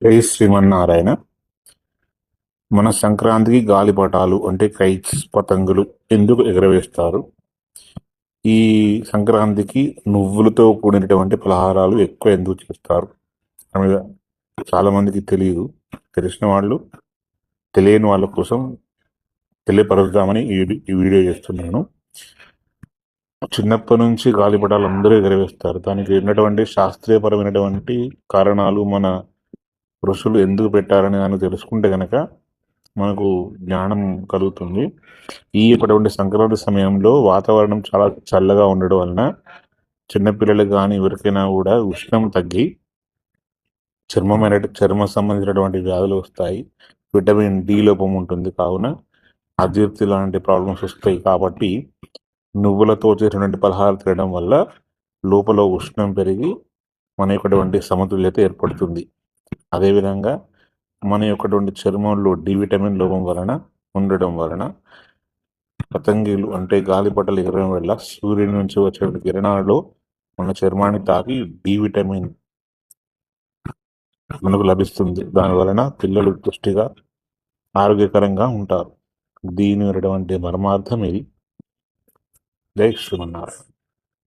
జై శ్రీమన్నారాయణ. మన సంక్రాంతికి గాలిపటాలు అంటే కైట్స్, పతంగులు ఎందుకు ఎగరవేస్తారు? ఈ సంక్రాంతికి నువ్వులతో కూడినటువంటి పలహారాలు ఎక్కువ ఎందుకు చేస్తారు అనేది చాలా మందికి తెలియదు. తెలిసిన వాళ్ళు తెలియని వాళ్ళ కోసం తెలియపరుద్దామని ఈ వీడియో చేస్తున్నాను. చిన్నప్పటి నుంచి గాలిపటాలు అందరూ ఎగరవేస్తారు. దానికి ఉన్నటువంటి శాస్త్రీయపరమైనటువంటి కారణాలు మన ఋషులు ఎందుకు పెట్టారని దాన్ని తెలుసుకుంటే కనుక మనకు జ్ఞానం కలుగుతుంది. ఈ ఇటువంటి సంక్రాంతి సమయంలో వాతావరణం చాలా చల్లగా ఉండడం వలన చిన్నపిల్లలకు కానీ ఎవరికైనా కూడా ఉష్ణం తగ్గి చర్మ సంబంధించినటువంటి వ్యాధులు వస్తాయి. విటమిన్ డి లోపం ఉంటుంది, కావున అజీర్తి లాంటి ప్రాబ్లమ్స్ వస్తాయి. కాబట్టి నువ్వులతో చేసినటువంటి పలహారం తినడం వల్ల లోపల ఉష్ణం పెరిగి మన యొక్కటువంటి సమతుల్యత ఏర్పడుతుంది. అదేవిధంగా మన యొక్కటువంటి చర్మంలో డి విటమిన్ లోపం వలన ఉండడం వలన పతంగిలు అంటే గాలిపటలు ఎగరడం వల్ల సూర్యుని నుంచి వచ్చే కిరణాలలో మన చర్మాన్ని తాకి డి విటమిన్ మనకు లభిస్తుంది. దాని వలన పిల్లలు దృష్టిగా ఆరోగ్యకరంగా ఉంటారు. దీని మర్మార్థం ఇది. జై శ్రీమన్నారాయణ.